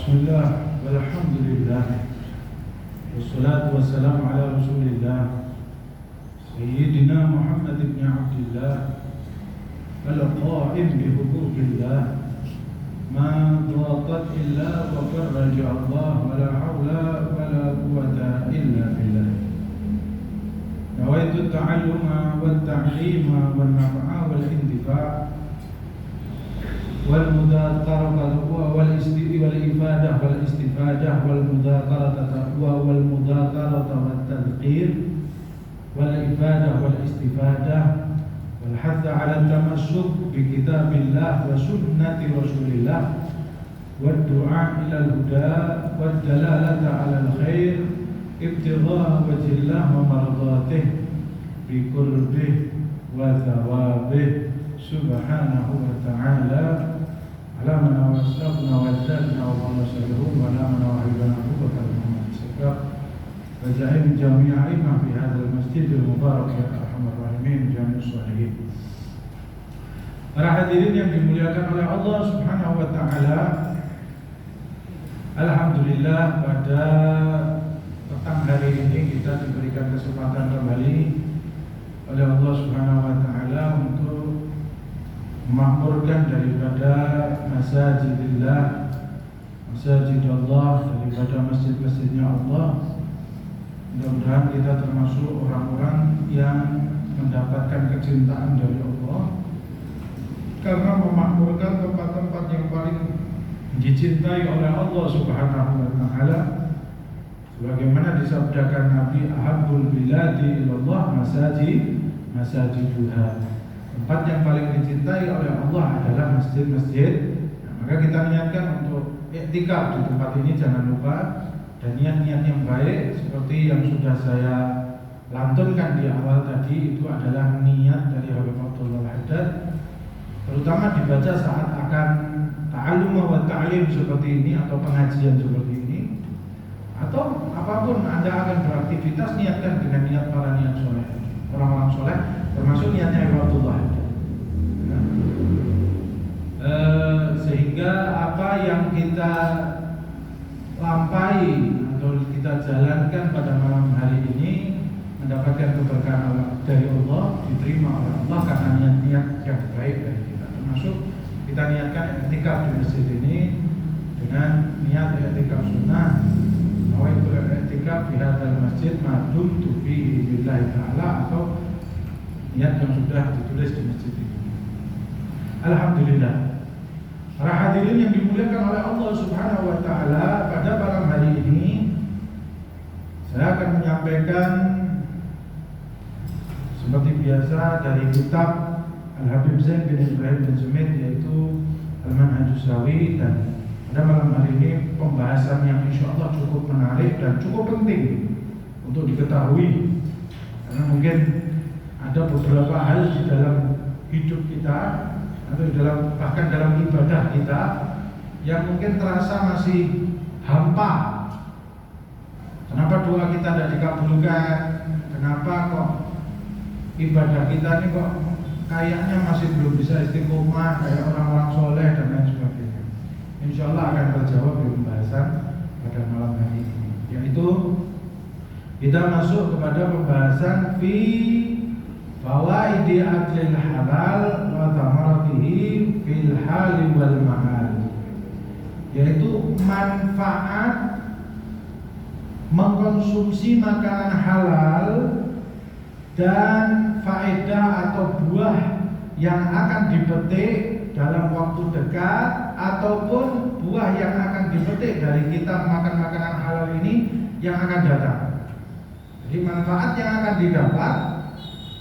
Bismillah, walhamdulillah, wassalatu wassalamu ala rasulillah Sayyidina Muhammad ibn Abdillah al-qa'im bihuquqillah ma dhaqat illa wa farraja Allah wa la hawla wa la quwwata illa billah nawaitu ta'alluma wa ta'lima wa naf'a wal intifa' wal mudzakarah wal ifadah wal istifadah wal mudzakarah wal mudzakarah wat tadhkir wal ifadah wal istifadah wal hadd 'ala tamassuk bi kitabillah wa sunnati rasulillah wad du'a ila al-huda wad dalalata 'ala al-khair ibtigha wajhillah wa mardatih bi qurbih wa thawabih subhanahu wa ta'ala ala man wasafna wa zadna wa nasallahu wa ala man wahidana Abubakar Muhammad Sekar wa ja'in jami'a imam fi hadzal masjid al-mubarak ya arhamar rahimin jami'us salihin. Para hadirin yang dimuliakan oleh Allah Subhanahu wa taala, alhamdulillah pada petang hari ini kita diberikan kesempatan kembali oleh Allah Subhanahu wa taala untuk memakmurkan daripada masajidillah, masjid Allah, daripada masjid-masjidnya Allah. Mudah-mudahan kita termasuk orang-orang yang mendapatkan kecintaan dari Allah karena memakmurkan tempat-tempat yang paling dicintai oleh Allah Subhanahu wa taala. Sebagaimana disabdakan Nabi, ahabbul biladi ilallah masajiduha. Tempat yang paling dicintai oleh Allah adalah masjid-masjid. Maka kita niatkan untuk iktikaf di tempat ini, jangan lupa. Dan niat-niat yang baik seperti yang sudah saya lantunkan di awal tadi, itu adalah niat dari Habib Abdullah Al-Haddad, terutama dibaca saat akan ta'allum wa ta'lim seperti ini atau pengajian seperti ini, atau apapun Anda akan beraktivitas, niatkan dengan niat para niat soleh, orang-orang soleh, termasuk niatnya Habib Abdullah. Sehingga apa yang kita lampai atau kita jalankan pada malam hari ini mendapatkan keberkahan dari Allah, diterima oleh Allah karena niat-niat yang baik dari kita. Termasuk kita niatkan i'tikaf di masjid ini dengan niat i'tikaf sunnah, nawaitu i'tikaf di hadzal masjid ma dumtu fihi billahi ta'ala, atau niat yang sudah ditulis di masjid ini. Alhamdulillah. Para hadirin yang dimuliakan oleh Allah Subhanahu wa taala, pada malam hari ini saya akan menyampaikan seperti biasa dari kitab Al-Habib Zain bin Ibrahim bin Sumit, yaitu Al-Manhajus Sawi. Dan pada malam hari ini pembahasan yang insyaallah cukup menarik dan cukup penting untuk diketahui, karena mungkin ada beberapa hal di dalam hidup kita atau bahkan dalam ibadah kita yang mungkin terasa masih hampa. Kenapa doa kita tidak dikabulkan? Kenapa kok ibadah kita ini kok kayaknya masih belum bisa istiqomah kayak orang-orang soleh dan lain sebagainya? Insya Allah akan terjawab di pembahasan pada malam hari ini, yaitu kita masuk kepada pembahasan fi fawaidi aklil halal wa thamaratihi fil hali wal mahal, yaitu manfaat mengkonsumsi makanan halal dan faedah atau buah yang akan dipetik dalam waktu dekat, ataupun buah yang akan dipetik dari kita makan makanan halal ini yang akan datang. Jadi manfaat yang akan didapat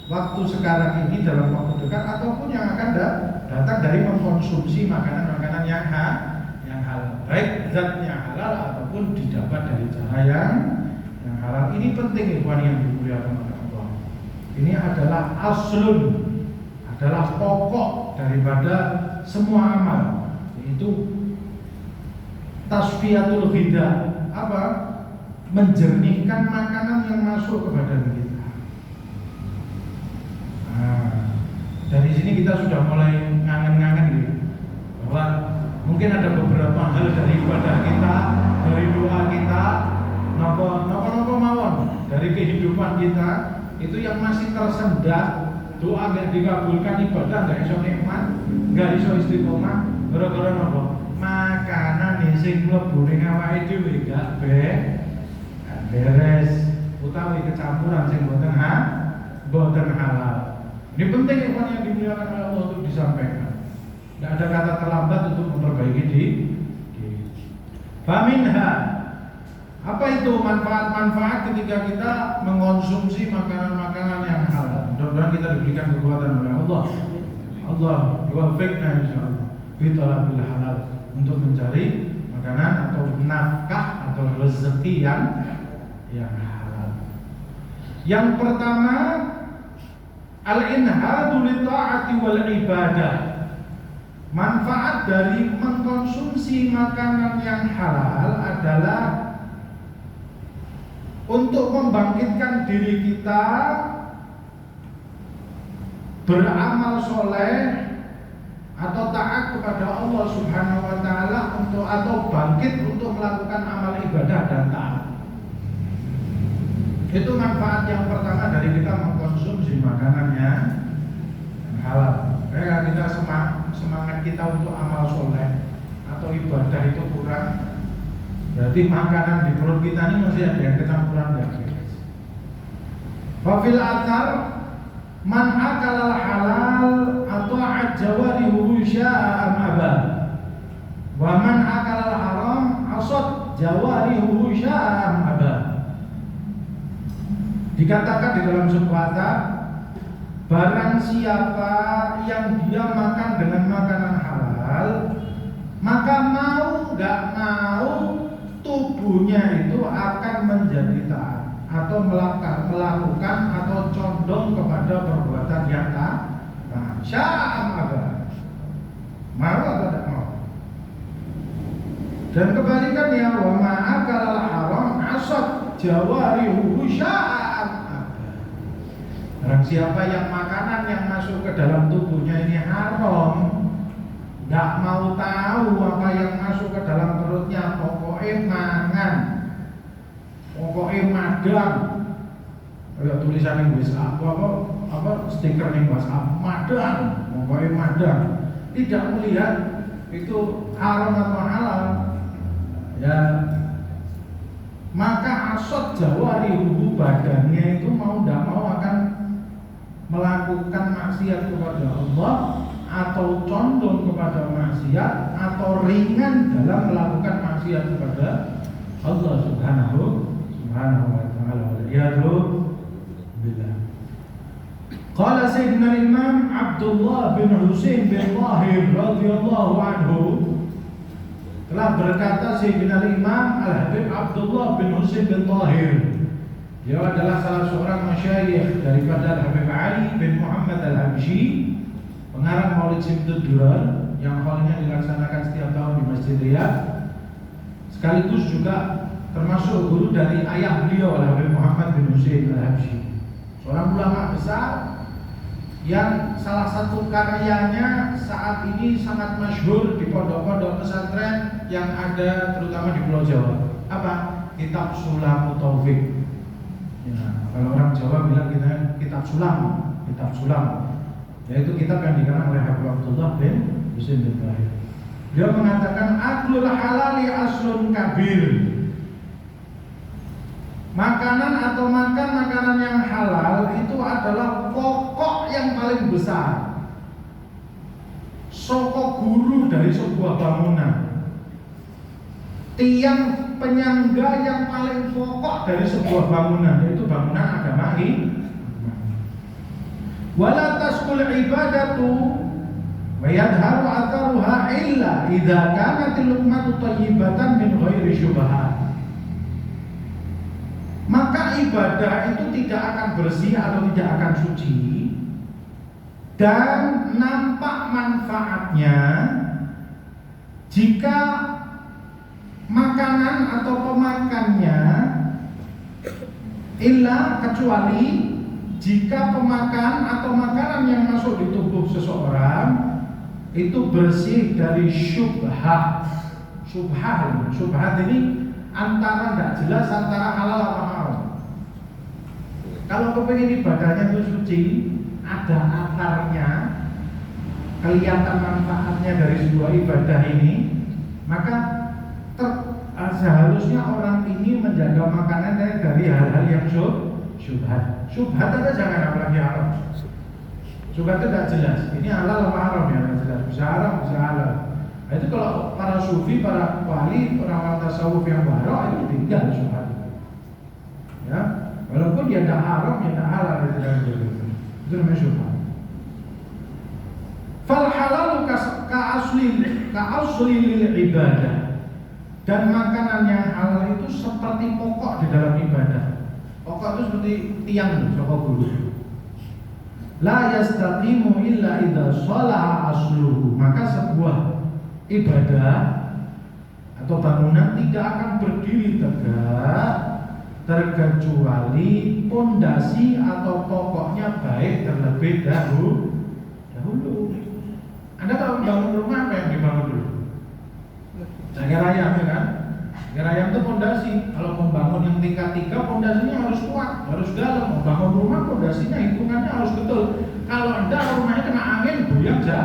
waktu sekarang ini dalam waktu dekat, ataupun yang akan datang dari mengkonsumsi makanan-makanan yang halal, baik zatnya halal ataupun didapat dari cara yang halal. Ini penting, ikhwan yang dimuliakan oleh Allah. Ini adalah aslun, adalah pokok daripada semua amal, yaitu tasfiyatul ghidha. Apa? Menjernihkan makanan yang masuk ke badan kita. Dari sini kita sudah mulai ngangen-ngangen gitu, bahwa Mungkin ada beberapa hal dari ibadah kita, dari doa kita, nopo mawon dari kehidupan kita itu yang masih tersendat. Doa nggak dikabulkan, ibadah nggak iso nikmat, nggak iso istiqomah, gara-gara nopo? Makanan sing mlebu ning awake dhewe gak beres utawi kecampuran sing boten halal. Ini penting yang dimuliakan oleh Allah untuk disampaikan. Tidak ada kata terlambat untuk memperbaiki diri. Faminha, apa itu manfaat-manfaat ketika kita mengonsumsi makanan-makanan yang halal? Mudah-mudahan kita diberikan kekuatan oleh Allah. Allah yuwaffiqna insyaallah bitalabil halal untuk mencari makanan atau nafkah atau rezeki yang halal. Yang pertama, al-inhadu li ta'ati wal ibadah. Manfaat dari mengkonsumsi makanan yang halal adalah untuk membangkitkan diri kita beramal soleh atau taat kepada Allah Subhanahu wa taala atau bangkit untuk melakukan amal ibadah dan taat. Itu manfaat yang pertama dari kita mengkonsumsi makanan yang halal. Kayak kita semangat kita untuk amal soleh atau ibadah itu kurang, berarti makanan di perut kita ini masih ada yang kecampuran daging. Wafil atar man akal halal atau ajawarihu sya'a aba, wa man akal haram asad jawarihu sya'a aba. Dikatakan di dalam sebuah ayat, barang siapa yang dia makan dengan makanan halal, maka mau nggak mau tubuhnya itu akan menjadi taat atau melakukan atau condong kepada perbuatan yang taat. Sya'am apa? Mau atau tidak mau? Dan kebalikannya, wa ma'akal haram asad jawarihu sya'am apa? Barang siapa yang makanan yang masuk ke dalam tubuhnya ini haram, nggak mau tahu apa yang masuk ke dalam perutnya, pokoknya mangan, pokoknya madang. Kayak tulisan yang WhatsApp apa stiker yang WhatsApp madang, pokoknya madang. Tidak melihat itu haram atau halal, ya. Maka asad jawari badannya itu mau tidak mau akan melakukan maksiat kepada Allah atau condong kepada maksiat atau ringan dalam melakukan maksiat kepada Allah Subhanahu wa taala. Billah. Qala Sayyidina Imam Abdullah bin Husain bin Tahir radhiyallahu anhu, telah berkata Sayyidina Imam Al-Habib Abdullah bin Husain bin Tahir, dia adalah salah seorang masyayikh daripada Al-Habib Ali bin Muhammad Al-Habsyi, pengarang Maulid Simtud Durar yang halnya dilaksanakan setiap tahun di Masjid Riyadh, sekaligus juga termasuk guru dari ayah beliau Al-Habib Muhammad bin Husain Al-Habsyi, seorang ulama besar yang salah satu karyanya saat ini sangat masyhur di pondok-pondok pesantren yang ada terutama di Pulau Jawa. Apa? Kitab Sulam Taufik. Ya, kalau orang Jawa bilang kitab Sulam, yaitu kitab yang dikarang oleh Habib Abdullah bin Husain bin Tahir. Dia mengatakan aklul halali aslun kabir. Makanan atau makan makanan yang halal itu adalah pokok yang paling besar, sokok guru dari sebuah bangunan, tiang penyangga yang paling pokok dari sebuah bangunan, yaitu bangunan agama ini. Wala tasqul ibadatu wa yadharu atharuha illa idza kanat luqmatu thayyibatan min ghairi syubhat. Maka ibadah itu tidak akan bersih atau tidak akan suci dan nampak manfaatnya jika makanan atau pemakannya kecuali jika pemakan atau makanan yang masuk di tubuh seseorang itu bersih dari syubhat. Syubhat ini antara tidak jelas antara halal apa haram. Kalau kepingin ibadahnya itu suci, ada akarnya, kelihatan manfaatnya dari sebuah ibadah ini, maka seharusnya orang ini menjaga makanannya dari hal-hal yang syubhat. Syubhat aja jangan, apalagi haram. Syubhat itu tidak jelas. Ini halal apa haram ya, tidak jelas. Bisa haram, bisa halal. Nah, itu kalau para sufi, para wali, orang-orang tasawuf yang baru itu tinggal syubhat. Ya, walaupun dia tidak haram, dia tidak halal, itu namanya syubhat. Fal halalu ka'asli lil ibadah. Dan makanan yang halal itu seperti pokok di dalam ibadah. Pokok itu seperti tiang, pokok bulu. La yastaqimu illa idza shalaha asluhu. Maka sebuah ibadah atau bangunan tidak akan berdiri tegak terkecuali pondasi atau pokoknya baik terlebih dahulu. Anda kalau bangun rumah apa yang dibangun dulu? Gerayam, ya kan? Gerayam itu pondasi. Kalau membangun yang tingkat 3, pondasinya harus kuat, harus dalam. Membangun rumah pondasinya hitungannya harus betul. Kalau enggak rumahnya kena angin, buyar aja,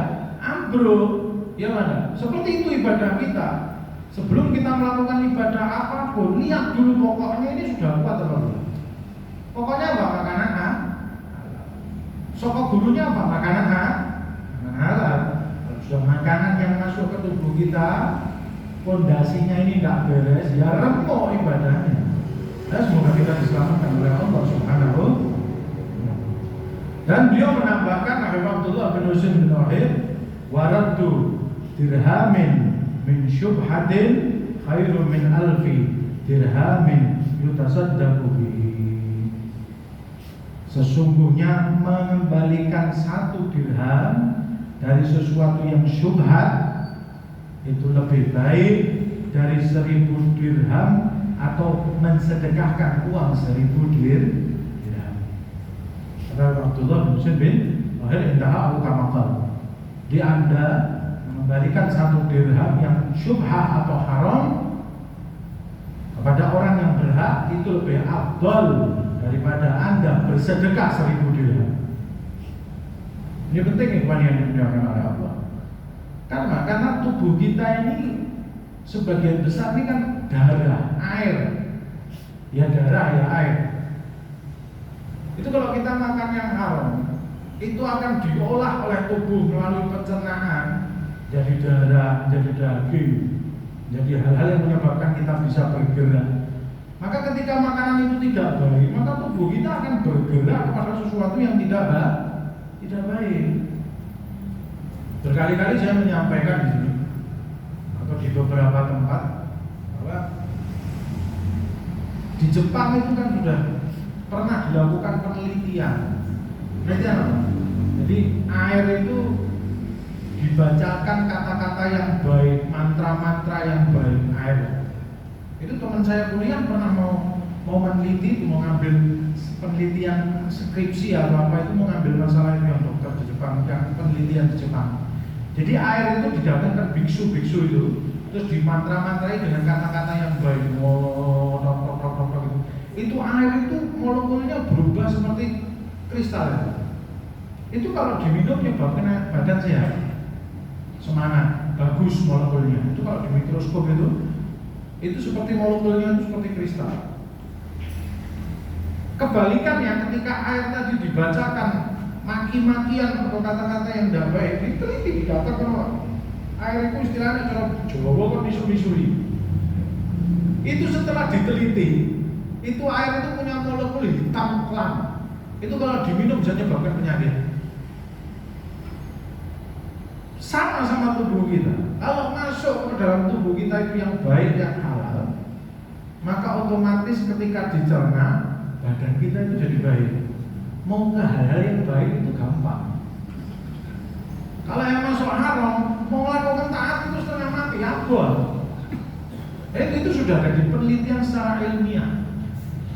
ambruk. Ya mana? Seperti itu ibadah kita. Sebelum kita melakukan ibadah apapun, lihat dulu pokoknya ini sudah kuat atau belum. Pokoknya apa? Makanan halal. Sokok gurunya apa? Makanan halal. Kalau sudah makanan yang masuk ke tubuh kita, pondasinya ini tidak beres, ya remuk ibadahnya. Dan semoga kita diselamatkan oleh Allah Subhanahu wa ta'ala. Dan beliau menambahkan, Habib Abdullah bin Husain bin Wahid, waraddu dirhamin min syubhatin khairum min alfi dirhamin yutasaddaqu bihi. Sesungguhnya mengembalikan 1 dirham dari sesuatu yang syubhat itu lebih baik dari 1000 dirham atau mensedekahkan uang 1000 dirham. Kata Abdullah bin Husain bin Wahid, indaha al-kamakal, di Anda mengembalikan 1 dirham yang syubhah atau haram kepada orang yang berhak itu lebih afdal daripada Anda bersedekah 1000 dirham. Ini penting yang dimuliakan oleh Allah. Karena tubuh kita ini sebagian besar ini kan darah, air. Ya darah, ya air. Itu kalau kita makan yang haram, itu akan diolah oleh tubuh melalui pencernaan jadi darah, jadi daging, jadi hal-hal yang menyebabkan kita bisa bergerak. Maka ketika makanan itu tidak baik, maka tubuh kita akan bergerak kepada sesuatu yang tidak baik. Berkali-kali saya menyampaikan di sini atau di beberapa tempat bahwa di Jepang itu kan sudah pernah dilakukan penelitian. Apa? Jadi air itu dibacakan kata-kata yang baik, mantra-mantra yang baik air. Itu teman saya kuliah pernah mau meneliti, mau ngambil penelitian skripsi atau apa itu, mau ngambil masalah ini yang dokter di Jepang, yang penelitian di Jepang. Jadi air itu didatangkan biksu-biksu itu, terus dimantra-mantrai dengan kata-kata yang baik, gitu. Itu air itu molekulnya berubah seperti kristal. Itu kalau diminum nyebabkan badan sehat, semangat, bagus molekulnya. Itu kalau di mikroskop itu seperti molekulnya itu seperti kristal. Kebalikannya ketika air tadi dibacakan maki-makian atau kata-kata yang tidak baik, diteliti, dikatakan orang air itu istilahnya cara Jawa kan misu-misui. Itu setelah diteliti, itu air itu punya molekul hitam kelam. Itu kalau diminum bisa menyebabkan penyakit. Sama-sama tubuh kita. Kalau masuk ke dalam tubuh kita itu yang baik, yang halal, maka otomatis ketika dicerna badan kita itu jadi baik. Mau ke hal-hal yang baik itu gampang. Kalau yang masuk haram, mau melakukan taat itu setengah mati, abal. Itu sudah ada di penelitian secara ilmiah.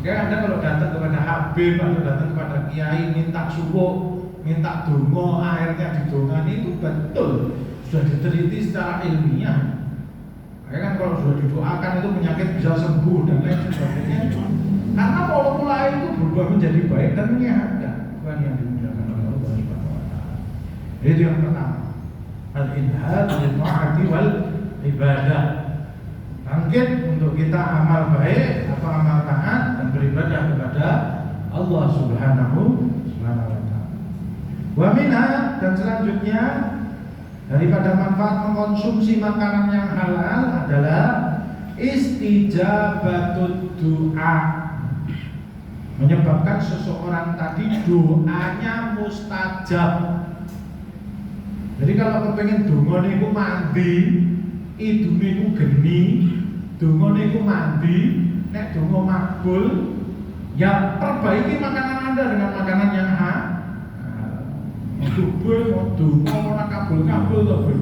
Kayak Anda kalau datang kepada Habib atau datang kepada Kiai minta subuh, minta dongo, airnya didongani itu betul. sudah diteliti secara ilmiah. Makanya kan kalau sudah didoakan itu penyakit bisa sembuh dan lain sebagainya. Karena molekula itu berubah menjadi baik dan menyehatkan, bukan yang dimuliakan oleh Allah Subhanahu wa taala. Itu yang pertama. Al-inhad lil ta'ati wal ibadah. Bangkit untuk kita amal baik atau amal taat dan beribadah kepada Allah Subhanahu wa taala. Wa minha, dan selanjutnya daripada manfaat mengkonsumsi makanan yang halal adalah istijabatut doa, menyebabkan seseorang tadi doanya mustajab. Jadi kalau kepengen donga niku mandi, idune niku geni, donga niku mandi, nek donga makbul, ya perbaiki makanan Anda dengan makanan yang halal. Subuh mau donga ora kabul-kabul to, Bu.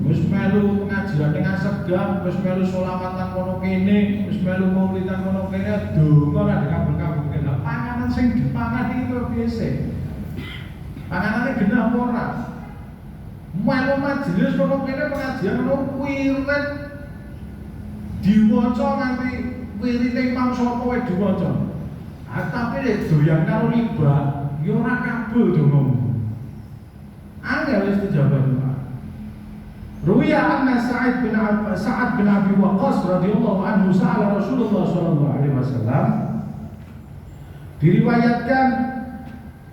Wis melu pengajian dengan segam, wis melu sholawatan kono kene, wis melu maulidan kono kene, donga ora kabul-kabul kene. Panganan sing dipangan iki kok biasa. Panganane genah apa ora? Melu majelis kono kene pengajian kono wirid diwaca nganti wirite Imam sapa wae diwaca. Tapi lek doyan karo riba, ya ora kabul dongamu. Angel istijabah doa. Ruwiya anna Sa'ad bin Abi Waqqas radhiyallahu anhu sa'ala Rasulullah sallallahu alaihi wasallam. Diriwayatkan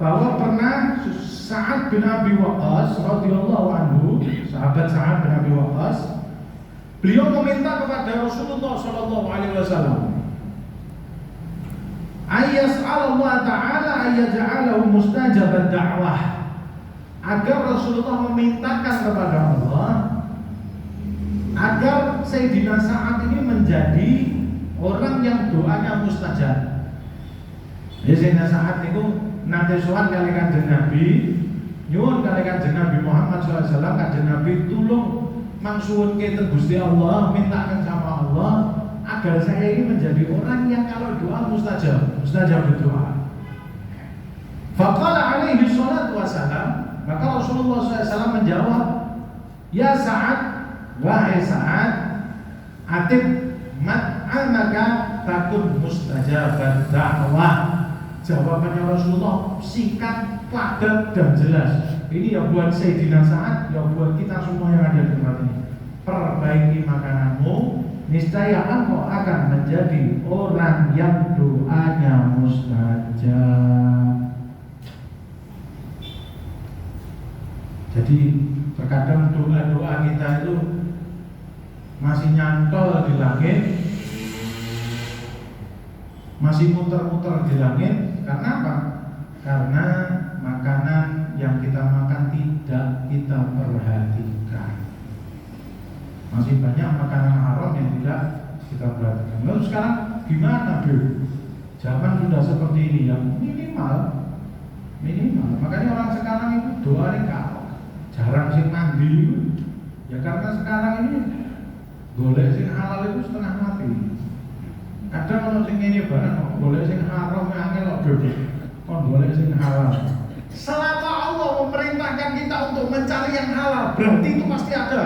bahwa pernah Sa'ad bin Abi Waqqas radhiyallahu anhu, sahabat Sa'ad bin Abi Waqqas, beliau meminta kepada Rasulullah sallallahu alaihi wasallam ayyas'al Allah ta'ala ayyaj'alahu mustajabad da'wah, agar Rasulullah memintakan kepada Allah agar Sayyidina Sa'ad ini menjadi orang yang doanya mustajab. Ya, Sayyidina Sa'ad itu nanti soal kali Kanjeng Nabi, nyuwun kali Kanjeng Nabi Muhammad SAW, Kanjeng Nabi tulung mangsuwun kita Gusti Allah, mintakan sama Allah agar saya ini menjadi orang yang kalau doa mustajab berdoa. Faqala alaihi salatu wassalam, maka Rasulullah SAW menjawab, ya Sa'ad, wahai Sa'ad, atib mat'amaka takun mustajabat da'wah. Jawabannya Rasulullah singkat, padat dan jelas. Ini ya buat Sayyidina Sa'ad, ya buat kita semua yang ada di tempat ini. Perbaiki makananmu, niscaya engkau akan menjadi orang yang doanya mustajab. Jadi terkadang doa-doa kita itu masih nyantol di langit, masih muter-muter di langit. Karena apa? Karena makanan yang kita makan tidak kita perhatikan. Masih banyak makanan haram yang tidak kita perhatikan. Lalu sekarang gimana, Bu? Zaman sudah seperti ini, yang minimal. Makanya orang sekarang itu doa jarang sing mandi. Ya karena sekarang ini golek sing halal itu setengah mati. Kadang kalau sing ini barang golek sing haram angel kok bebek. Kok golek sing halal. Selama Allah memerintahkan kita untuk mencari yang halal, berarti itu pasti ada.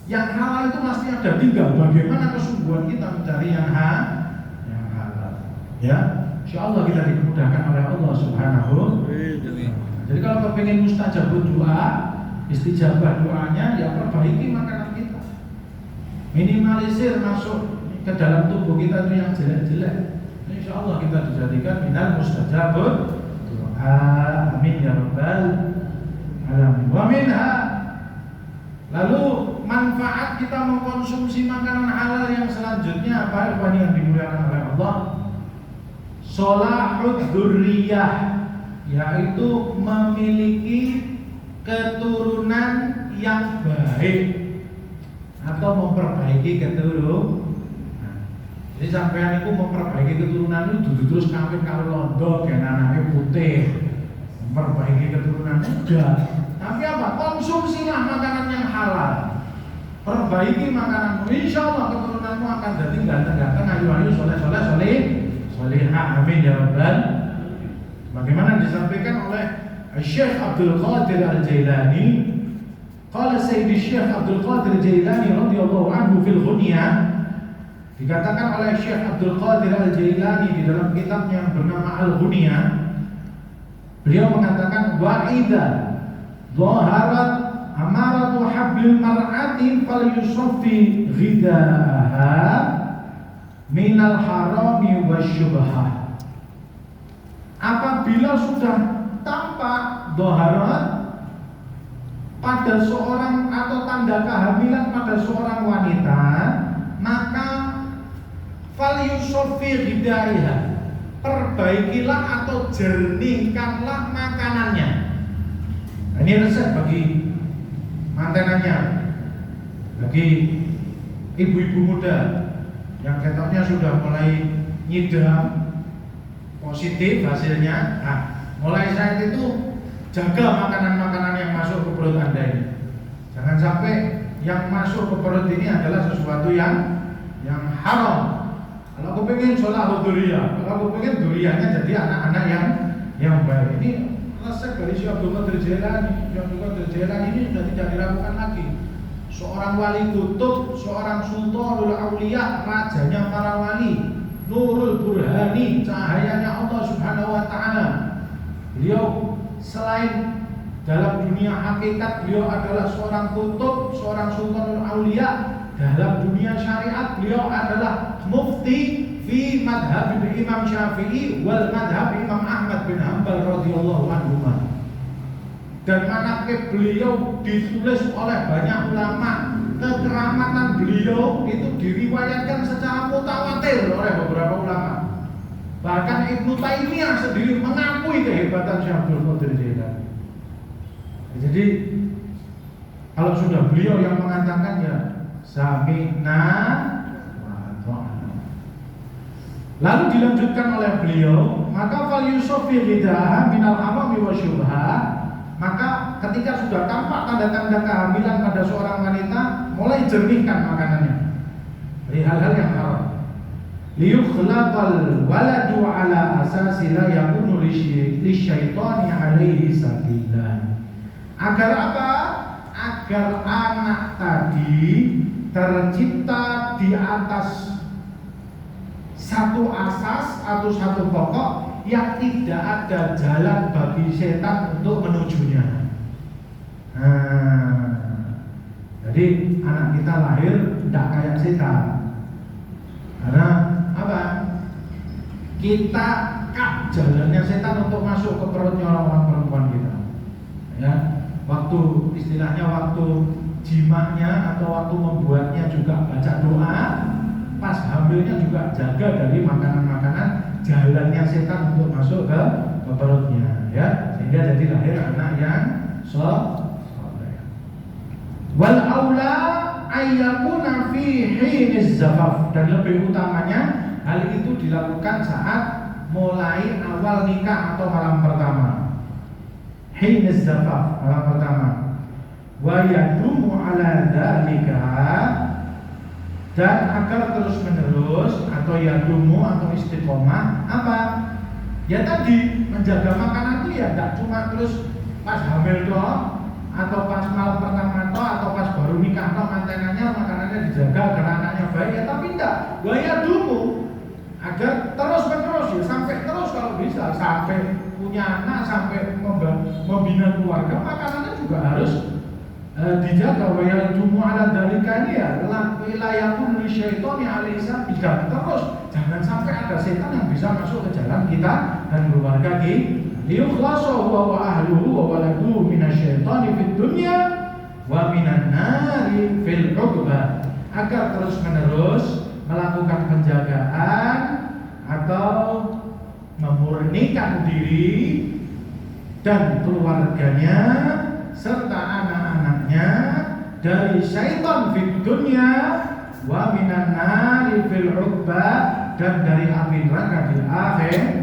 Yang halal itu pasti ada, tinggal bagaimana kesungguhan kita mencari yang halal. Ya, insyaallah kita dimudahkan oleh Allah Subhanahu wa taala. Jadi kalau pengen mustajab doa, istijabah doanya, ya perbaiki makanan kita. Minimalisir masuk ke dalam tubuh kita itu yang jelek-jelek. Insya Allah kita dijadikan minal mustajab doa. Amin ya rabbal alamin. Wa minha, lalu manfaat kita mengkonsumsi makanan halal yang selanjutnya apa? Yang dimuliakan oleh Allah, sholahud dzurriyyah, yaitu memiliki keturunan yang baik atau memperbaiki keturunan. Jadi sampean itu memperbaiki keturunan itu terus kawin karo londo dan anaknya putih, memperbaiki keturunan enggak. Tapi apa? Konsumsilah makanan yang halal. Perbaiki makananmu, insya Allah keturunanmu akan jadi ganteng-ganteng, ayu-ayu, soleh-solehah. Amin ya rabbal. Bagaimana disampaikan oleh Syekh Abdul Qadir Al-Jailani Qala Sayyidi Syekh Abdul Qadir Jailani radhiyallahu anhu fil Ghunya, dikatakan oleh Syekh Abdul Qadir Al-Jailani di dalam kitabnya yang bernama Al-Ghunya, beliau mengatakan wa idza dhaharat amaratu hablil mar'ati falyusaffi ghidaaha minal harami wasyubhah. Apabila sudah tampak dhaharat pada seorang atau tanda kehamilan pada seorang wanita, maka falyusaffi ghidaaha, perbaikilah atau jernihkanlah makanannya. Ini resep bagi mantenannya, bagi ibu-ibu muda yang ketoknya sudah mulai nyidam positif hasilnya. Nah, mulai saat itu jaga makanan-makanan yang masuk ke perut Anda ini. Jangan sampai yang masuk ke perut ini adalah sesuatu yang haram. Kalau aku pengen sholat duriyah, kalau aku pengen duriyahnya jadi anak-anak yang baik. Ini resep dari Syekh Abdul Qadir Jailani. Syekh Abdul Qadir Jailani ini sudah tidak diragukan lagi. Seorang wali kutub, seorang sultanul auliya, rajanya para wali, nurul burhani, cahayanya Allah Subhanahu wa taala. Beliau selain dalam dunia hakikat beliau adalah seorang kutub, seorang sultanul auliya, dalam dunia syariat beliau adalah mufti fi madhab Imam Syafi'i wal madhab Imam Ahmad bin Hanbal radhiyallahu anhu. Dan manaqib beliau ditulis oleh banyak ulama. Kekeramatan beliau itu diriwayatkan secara mutawatir oleh beberapa ulama. Bahkan Ibnu Taimiyah sendiri mengakui kehebatan Syekh Abdul Qadir Jailani. Jadi kalau sudah beliau yang mengatakan ya sami'na wa ata'na. Lalu dilanjutkan oleh beliau, maka fal yusaffi ghidaaha minal hamami wa syubha. Maka ketika sudah tampak tanda-tanda kehamilan pada seorang wanita, mulai jernihkan makanannya dari hal-hal yang haram. Liyukhlaqal waladu ala asasi la yakunu lisyaitani alaihi sabila. Agar apa? Agar anak tadi tercipta di atas satu asas atau satu pokok yang tidak ada jalan bagi setan untuk menujunya. Jadi anak kita lahir tidak kayak setan. Karena apa? Kita cut jalannya setan untuk masuk ke perutnya orang perempuan kita. Ya, waktu istilahnya waktu jimaknya atau waktu membuatnya juga baca doa, pas hamilnya juga jaga dari makanan-makanan jalannya setan untuk masuk ke perutnya, ya, sehingga jadi lahir anak yang soleh. Wal aula ayyakuna fi hiniz zafaf, dan lebih utamanya hal itu dilakukan saat mulai awal nikah atau malam pertama. Hiniz zafaf, malam pertama. Wa yadumu ala dzalika, dan agar terus menerus atau yadumu atau istiqomah apa? Ya tadi menjaga makanan itu ya tidak cuma terus pas hamil doang atau pas malam pertama toh atau pas baru nikah toh makanannya dijaga agar anaknya baik, ya tapi tidak. Wa yadumu agar terus menerus ya sampai terus kalau bisa sampai punya anak, sampai membina keluarga, makanannya juga harus dijaga. Wa yadumu ala dzalika ya wilayahun li syaitani alaihissalam, tidak terus, jangan sampai ada setan yang bisa masuk ke jalan kita dan keluarga kita. Liyukhlasu huwa wa ahluhu wa waladuhu minasyaitani fid dunya wa minan nari fil uqbah, agar terus menerus melakukan penjagaan atau memurnikan diri dan keluarganya serta anak-anaknya dari syaitan fid dunya wa minan nari fil uqbah, dan dari api neraka di akhirat.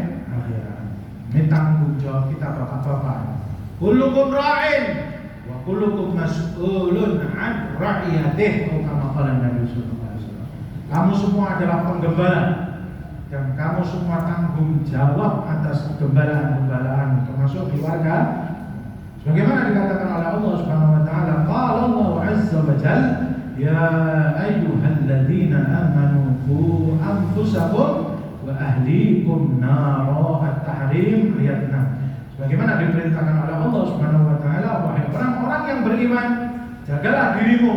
Ini tanggung jawab kita bapak-bapak. Kullukum ra'in wa kullukum mas'ulun an ra'iyatih, atau kama qala Nabi sallallahu alaihi wasallam. Kamu semua adalah penggembala dan kamu semua tanggung jawab atas gembalaan-gembalaan, termasuk keluarga. Sebagaimana dikatakan oleh Allah Subhanahu wa taala, qala Allah azza wa jalla, ya ayyuhalladzina amanu qu anfusakum wa ahlikum nara, At-Tahrim ayat 6. Sebagaimana diperintahkan oleh Allah Subhanahu wa taala, wahai orang-orang yang beriman, jagalah dirimu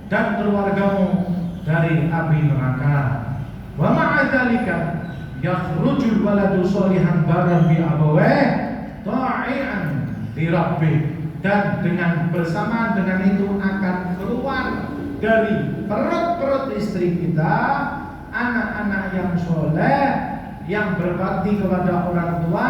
dan keluargamu dari api neraka. Wa ma'adzalika yakhrujul waladu sholihan barran bi abawayh ta'ian li rabbih, dan dengan bersamaan dengan itu akan keluar dari perut-perut istri kita anak-anak yang soleh, yang berbakti kepada orang tua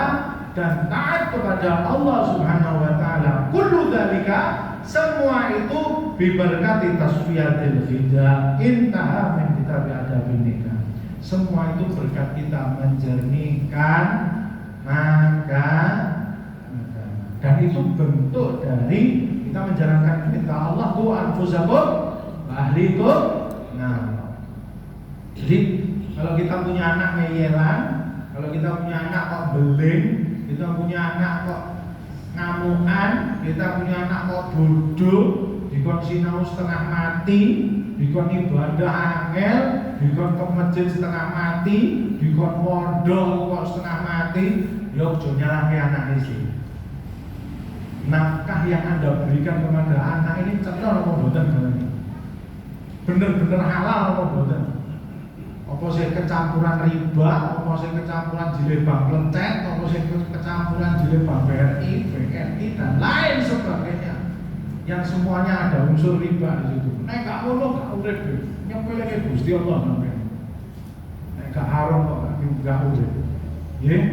dan taat kepada Allah Subhanahu wa taala. Kullu dzalika, semua itu biberkati tasfiyatil hijab intaha min kitab adabin nikah. Semua itu berkat kita menjernihkan maka, dan itu bentuk dari kita menjalankan perintah Allah, tu anfusakum wa ahlikum. Nah, jadi kalau kita punya anak ngeyelan, kalau kita punya anak kok beling, kita punya anak kok ngamukan, kita punya anak kok bodoh, dikon sinau setengah mati, dikon ibadah angel, dikon ke masjid setengah mati, dikon mondok kok setengah mati, ya ojo nyalahke anak iki. Nafkah yang Anda berikan kepada anak ini cekel apa mboten? Bener-bener halal apa mboten? Apa sih kecampuran riba, apa sih kecampuran jilid bank lecet, apa sih kecampuran jilid bank BRI, BNI dan lain sebagainya, yang semuanya ada unsur riba di situ. Nek gak ngono gak urip, nyepelke Gusti Allah sampeyan. Nek gak haram kok gak urip. Nggih.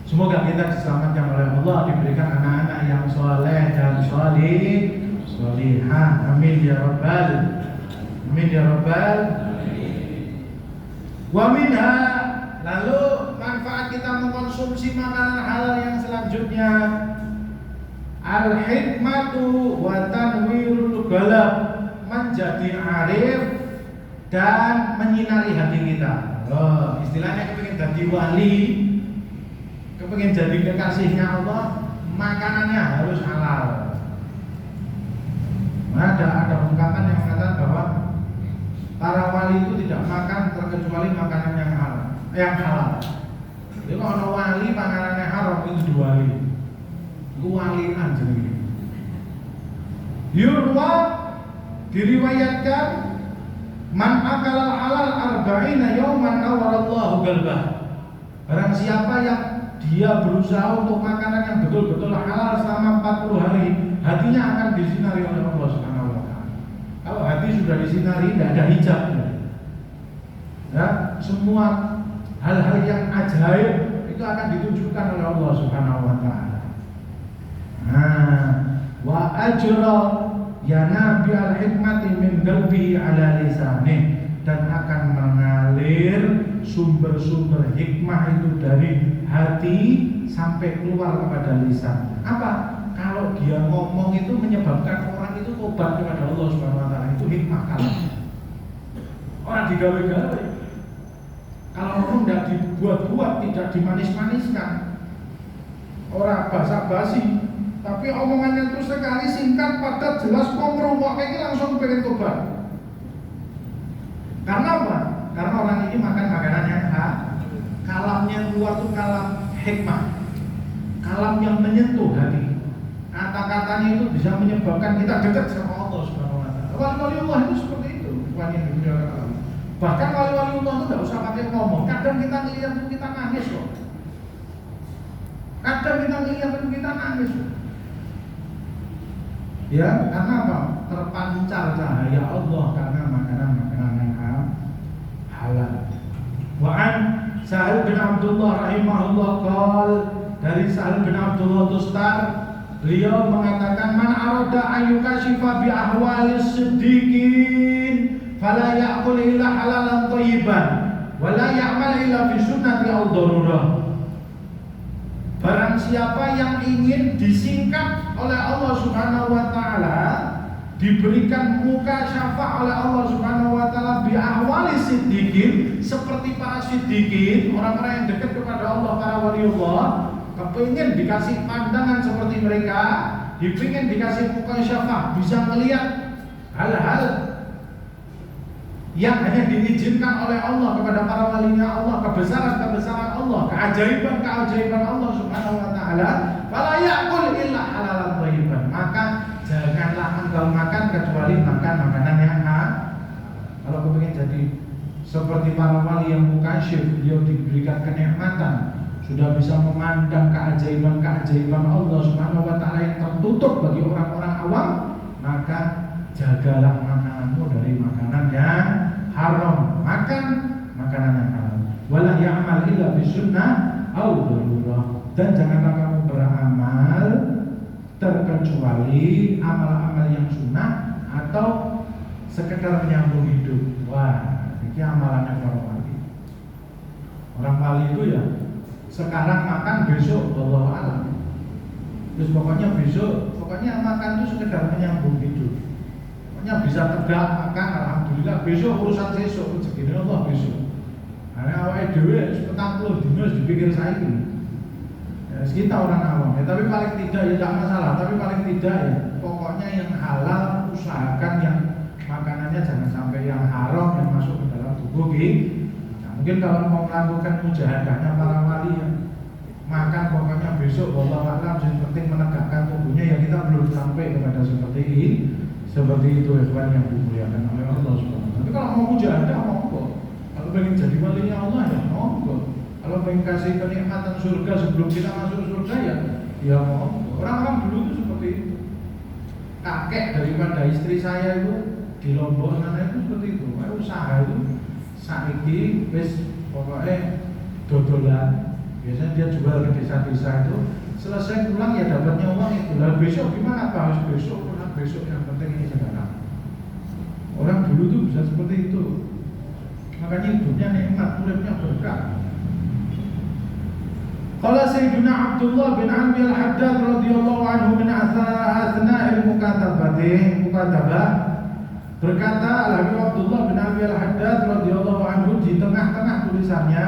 Semoga kita diselamatkan oleh Allah, diberikan anak-anak yang soleh dan solihah. Amin ya rabbal, amin ya rabbal. Wa minha, lalu manfaat kita mengkonsumsi makanan halal yang selanjutnya, al-hikmatu wa tanwirul qalb, menjadi arif dan menyinari hati kita. Oh, istilahnya kepengin jadi wali, kepengin jadi kekasihnya Allah, makanannya harus halal. Ada ungkapan yang mengatakan bahwa para wali itu tidak makan terkecuali makanan yang halal. Jadi kalau ada wali makanannya haram itu diwali. Itu walian jenenge. Yurwa, diriwayatkan, man akal halal arba'ina yawman nawarallahu qalbah. Barang siapa yang dia berusaha untuk makanan yang betul-betul halal selama 40 hari, hatinya akan disinari oleh Allah Subhanahu wa taala. Kalau hati sudah disinari, tidak ada hijabnya. Ya, semua hal-hal yang ajaib itu akan ditunjukkan oleh Allah Subhanahu wa taala. Nah, wa ajra ya nabi al-hikmati min qalbihi ala lisanih, dan akan mengalir sumber-sumber hikmah itu dari hati sampai keluar kepada lisan. Apa? Kalau dia ngomong itu menyebabkan orang itu tobat kepada Allah Subhanahu wa taala, itu hikmah kalam. Orang digawe-gawe. Kalau ngomong tidak dibuat-buat, tidak dimanis-maniskan. Orang basa-basi, tapi omongannya itu sekali singkat, padat, jelas, kompromo, ini langsung pengen tobat. Karena apa? Karena orang ini makan makanan yang kalamnya keluar itu kalam hikmah, kalam yang menyentuh hati. Kata-katanya itu bisa menyebabkan kita dekat sama Allah Subhanahu wa taala. Wali-wali Allah itu seperti itu, bukan yang dimuliakan. Bahkan wali-wali Allah itu tidak usah pakai ngomong. Kadang kita lihat itu kita nangis kok. Kadang kita lihat itu kita nangis kok. Ya, karena apa? Terpancar cahaya Allah karena makanan-makanan yang halal. Wa'an Sahal bin Abdullah rahimahullah qal, dari Sahal bin Abdullah Tustar, beliau mengatakan, man arada ayyukashifa bi ahwalis siddiqin fala ya'kul illa halalan thayyiban wa la ya'mal illa fi sunnati aw darurah. Barang siapa yang ingin disingkat oleh Allah Subhanahu wa taala, diberikan muka syafa' oleh Allah Subhanahu wa taala bi ahwali siddiqin, seperti para siddiqin, orang-orang yang dekat kepada Allah, para waliullah, kepingin dikasih pandangan seperti mereka, dipingin dikasih mukasyafah, bisa melihat hal-hal yang hanya diizinkan oleh Allah kepada para walinya Allah, kebesaran-kebesaran Allah, keajaiban-keajaiban Allah Subhanahu wa taala. Fala ya'kul illa halalan thayyiban. Maka janganlah engkau makan kecuali makan makanan yang halal. Kalau kau ingin jadi seperti para wali yang mukasyif, dia diberikan kenikmatan, sudah bisa memandang keajaiban-keajaiban Allah Subhanahu wa taala yang tertutup bagi orang-orang awam, maka jagalah makananmu dari makanan yang haram. Makan makanan yang halal. Wala ya'mal illa bisunnah au darurah. Dan janganlah kamu beramal terkecuali amal-amal yang sunnah atau sekedar menyambung hidup. Wah, ini amalannya para wali. Orang wali itu ya sekarang makan, besok wallahu alam. Terus pokoknya makan itu sekedar menyambung hidup. Pokoknya bisa tegak makan, alhamdulillah. Besok urusan sesuk, rezeki Allah besok. Karena awake dhewe 40 dino dipikir saiki. Ya, kita orang awam, ya, tapi paling tidak ya tidak masalah. Tapi paling tidak ya, pokoknya yang halal usahakan, yang makanannya jangan sampai yang haram yang masuk ke dalam tubuh kita. Nah, mungkin kalau mau melakukan mujahadahnya para wali ya, makan pokoknya besok wallahu a'lam, yang penting menegakkan tubuhnya, ya kita belum sampai kepada seperti itu ikhwan yang dimuliakan oleh Allah Subhanahu wa taala. Tapi kalau mau mujahadah monggo. Kalau pengen jadi walinya Allah ya monggo. Kalau pengen kasih kenikmatan surga sebelum kita masuk surga ya monggo. Orang-orang dulu itu seperti itu. Kakek daripada istri saya itu di Lombok sana itu seperti itu. Usaha itu saiki wis pokoknya dodolan. Biasanya dia jual ke desa-desa itu, selesai pulang ya dapatnya uang itu. Lalu besok gimana Pak? Harus besok, pulang besok, yang penting ini sekarang. Orang dulu tuh bisa seperti itu. Makanya hidupnya nikmat, uripnya berkah. Qala Sayyidina Abdullah bin Amr al-Haddad radhiyallahu anhu min athna'il mukatabah. Berkata Al-Habib Abdullah bin Amr al-Haddad radhiyallahu anhu di tengah-tengah tulisannya,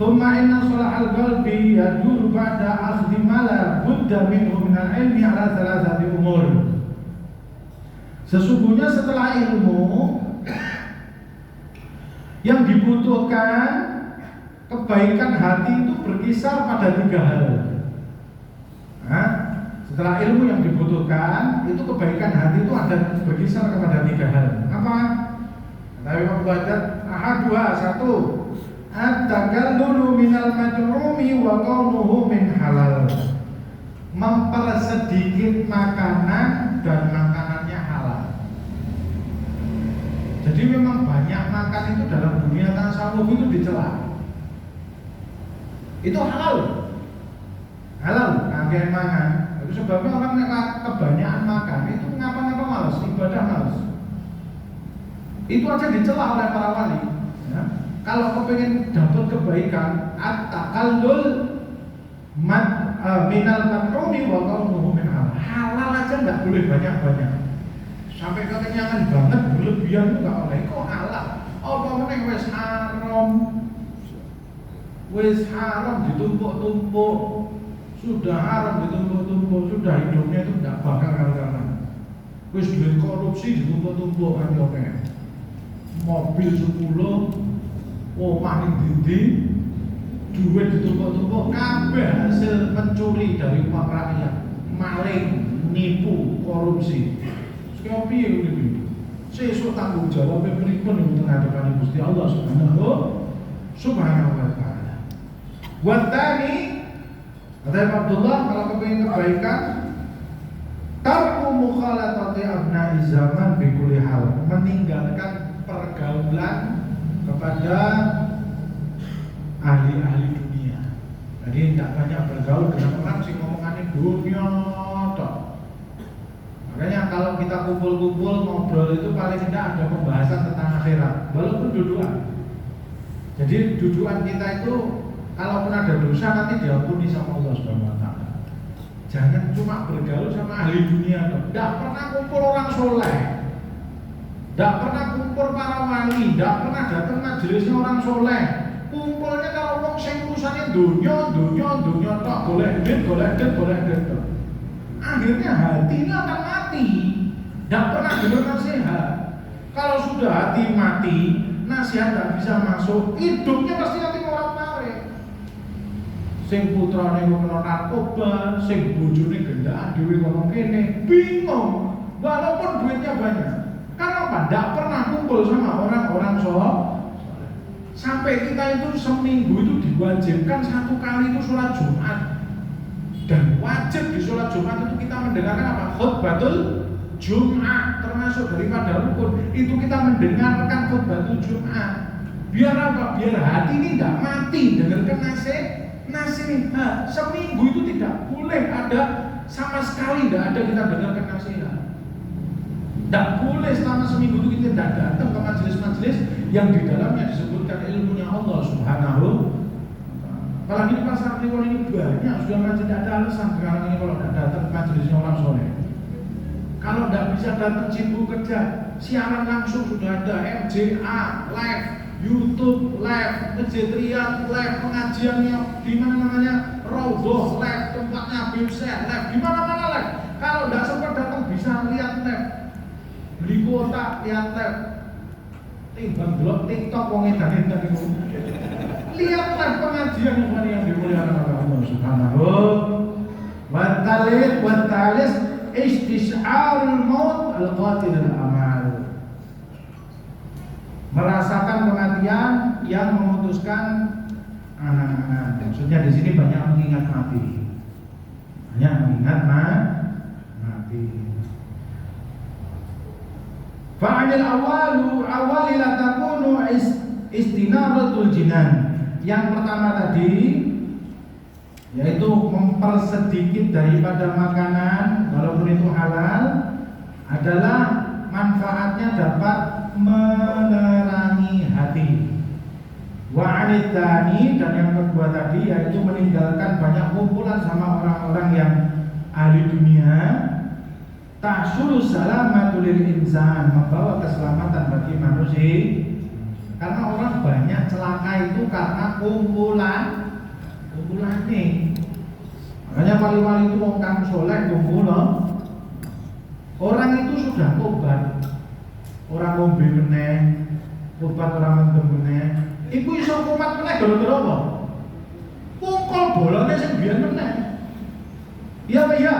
"Tsumma inna salahal qalbi yadur ba'da akhdhi ma la budda minhu min al-ilmi ala thalathati umur." Sesungguhnya setelah ilmu yang dibutuhkan, kebaikan hati itu berkisar pada 3 hal. Nah, setelah ilmu yang dibutuhkan, itu kebaikan hati itu ada berkisar kepada 3 hal. Apa? Kata Imam Badat, ahadua, 1, at-takallulu minal mad'umi wa qawnuhu min halal. Mempersedikit makanan dan makanannya halal. Jadi memang banyak makan itu dalam dunia tasawuf itu dicela. Itu halal. Kakek mangan. Itu sebabnya orang kebanyakan makan itu ngapa-ngapa malas, ibadah malas. Itu aja dicela oleh para wali. Ya. Kalau kepengen dapat kebaikan, at-takallul minal mad'umi wa qawnuhu min halal. Halal aja enggak boleh banyak-banyak. Sampai kekenyangan banget, berlebihan itu enggak boleh. Kok halal? Apa meneh wis haram ditumpuk-tumpuk. Sudah haram ditumpuk-tumpuk, sudah hidupnya itu enggak bakal karuan. Wis duit korupsi ditumpuk-tumpuk kan yo mobil 10, omah ning dindi, duit ditumpuk-tumpuk, kabeh hasil mencuri dari uang rakyat, maling, nipu, korupsi. Sekali piye iki? Sesuk tanggung jawab pripun ing hadapan Gusti Allah Subhanahu wa taala. Wa tani, kata Abdullah, kalau kepengin kebaikan, tarku mukhalatati abna'i zaman bi kulli hal, meninggalkan pergaulan kepada ahli-ahli dunia. Jadi tidak banyak bergaul dengan orang sing ngomongannya dunia tok. Makanya kalau kita kumpul-kumpul ngobrol itu paling tidak ada pembahasan tentang akhirat, walaupun dudukan. Jadi dudukan kita itu kalaupun ada dosa nanti diampuni sama Allah Subhanahu wa taala. Jangan cuma bergaul sama ahli dunia tok. Tidak pernah kumpul orang soleh. Tidak pernah kumpul para wali, tidak pernah datang majelisnya orang soleh. Kumpulnya kalau orang sing urusannya dunia tak golek duit. Akhirnya hati ini akan mati. Tidak pernah dengar nasihat. Kalau sudah hati mati, nasihat tidak bisa masuk, hidupnya pasti nanti morat-marit. Sing putrane kena narkoba, sing bojone gendaan dhewe kono kene, bingung. Walaupun duitnya banyak. Karena apa? Tidak pernah kumpul sama orang-orang soleh. Sampai kita itu seminggu itu diwajibkan 1 kali itu sholat Jumat. Dan wajib di sholat Jumat itu kita mendengarkan apa? Khutbatul Jumat, termasuk daripada rukun. Itu kita mendengarkan khutbatul Jumat. Biar apa? Biar hati ini tidak mati dengarkan nasihat. Seminggu itu tidak boleh ada sama sekali, tidak ada kita dengarkan nasihat. Tidak boleh selama seminggu itu kita tidak datang ke majelis-majelis yang di dalamnya disebutkan ilmunya Allah Subhanahu. Apalagi di pasar Kliwon ini banyak, sudah masih tidak ada alasan sekarang ini kalau tidak datang ke majelisnya orang soleh. Kalau tidak bisa datang sibuk kerja, siaran langsung sudah ada MJA live, YouTube live, Masjid Riyadh live, pengajiannya di mana namanya Raudhoh live, tempatnya Bimseh live, di mana-mana live. Kalau tidak sempat datang bisa lihat live, beli kuota lihat live. Timbang delok TikTok wong edan-edan itu. Lihatlah pengajian yang dimuliakan oleh Allah Subhanahu wa ta'ala. Istis'arul maut al-qatil al-amal. Merasakan kematian yang memutuskan anak-anak. Maksudnya di sini banyak mengingat mati. Banyak mengingat mati. Fa'anil awali la takunu istinaratul jinan. Yang pertama tadi yaitu mempersedikit daripada makanan walaupun itu halal adalah manfaatnya dapat menerangi hati. Wa anitani, dan yang kedua tadi yaitu meninggalkan banyak kumpulan sama orang-orang yang ahli dunia. Tahsul salamatul insan, membawa keselamatan bagi manusia. Karena orang banyak celaka itu karena kumpulan nih. Makanya wali-wali itu wong kang soleh kumpul. Orang itu sudah tobat, orang ngombe meneh, tobat orang mendem meneh. Iku iso kumat meneh gara-gara apa? Pukul bolone sing biyen meneh. Iya apa iya?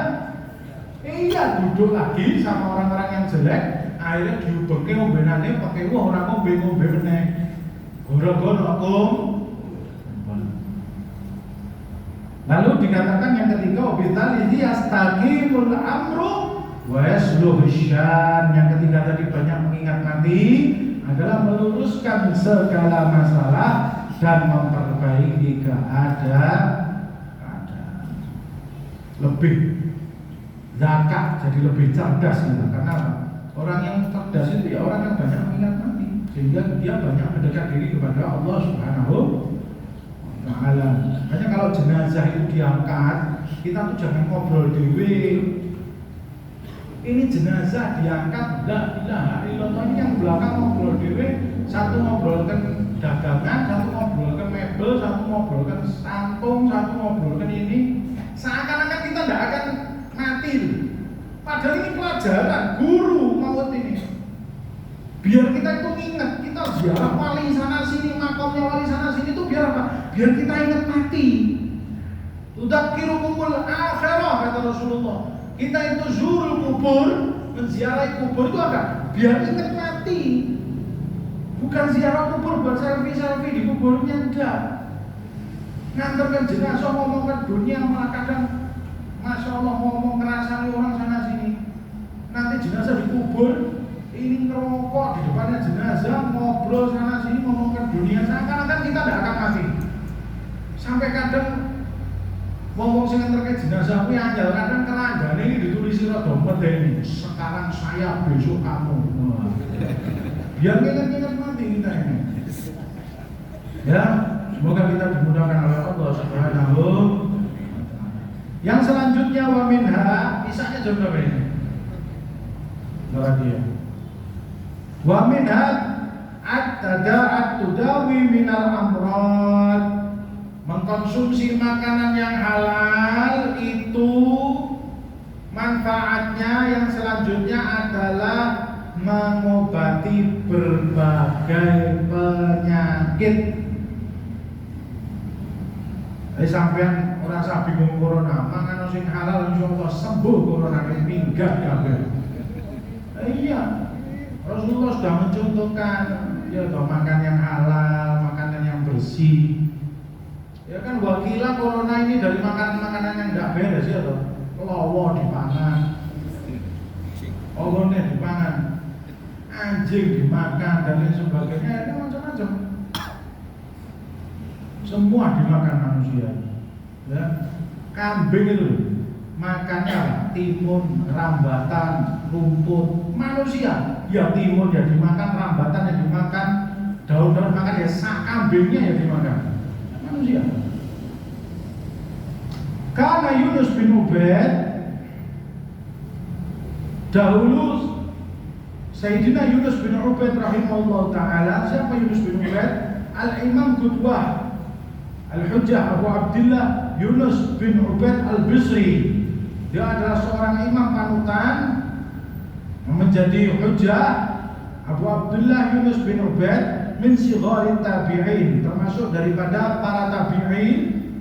Iya, duduk lagi sama orang-orang yang jelek. Akhirnya diubengke ngombenane pakai orang ngombe meneh. Gara-gara Lalu dikatakan yang ketiga obitali yastaqimul amru wa yasluhu syan. Yang ketiga tadi banyak mengingat mati adalah meluruskan segala masalah dan memperbaiki keadaan. Lebih zakat jadi lebih cerdas gitu. Karena orang yang cerdas itu ya orang yang banyak mengingat mati, sehingga dia banyak mendekat diri kepada Allah Subhanahu wa ta'ala. Makanya kalau jenazah itu diangkat, kita tuh jangan ngobrol dewe. Ini jenazah diangkat, la ilaha illallah. Ini yang belakang ngobrol dewe, satu ngobrolkan dagangan, satu ngobrolkan mebel, satu ngobrolkan santung, satu ngobrolkan ini. Seakan-akan kita tidak akan mati. Padahal ini pelajaran guru maut ini. Biar kita itu ingat, kita ziarah wali sana sini, makamnya wali sana sini itu biar apa? Biar kita ingat mati. Tudzakirukumul akhirah kata Rasulullah. Kita itu zurul kubur, menziarahi kubur itu apa? Biar ingat mati. Bukan ziarah kubur buat selfie-selfie di kuburnya, enggak. Ngantarkan jenazah ngomongkan dunia, malah kadang Masya Allah ngomong ngerasani orang sana sini. Nanti jenazah dikubur, ini ngerokok di depannya jenazah, ngobrol sana sini, ngomongkan dunia. Seakan-akan kita tidak akan mati. Sampai kadang ngomong sing terkait jenazah kuwi angel, kadang kerandane ini ditulis rada medeni. Sekarang saya, besok kamu. Biar ingat-ingat mati kita ini. Ya, semoga kita dimudahkan oleh Allah Subhanahu. Yang selanjutnya wa minha, isanya jam berapa ini? Dia. Wa minha at-tada'at tudawi minal amrad. Mengkonsumsi makanan yang halal itu manfaatnya yang selanjutnya adalah mengobati berbagai penyakit. Sampean ora bingung corona, mangan sing halal insyaallah sembuh corona minggat kabeh. Iya. Rasulullah sudah mencontohkan ya toh makan yang halal, makanan yang bersih. Ya kan wakilah corona ini dari makanan-makanan yang enggak beres ya toh. Lowo dipangan. Ogone dipangan. Anjing dimakan dan lain sebagainya, itu macam-macam. Semua dimakan manusia. Ya. Kambing itu makannya timun, rambatan, rumput. Manusia ya timun ya dimakan, rambatan yang dimakan, daun-daun makan ya kambingnya ya dimakan. Manusia. Karena Yunus bin Ubaid dahulu Sayyidina Yunus bin Ubaid rahimahullah ta'ala. Siapa Yunus bin Ubaid? Al-Imam Qudwah Al-Hujjah Abu Abdullah Yunus bin Ubaid Al-Bisri. Dia adalah seorang imam panutan, menjadi hujjah. Abu Abdullah Yunus bin Ubaid min sigharit tabi'in, termasuk daripada para tabi'in,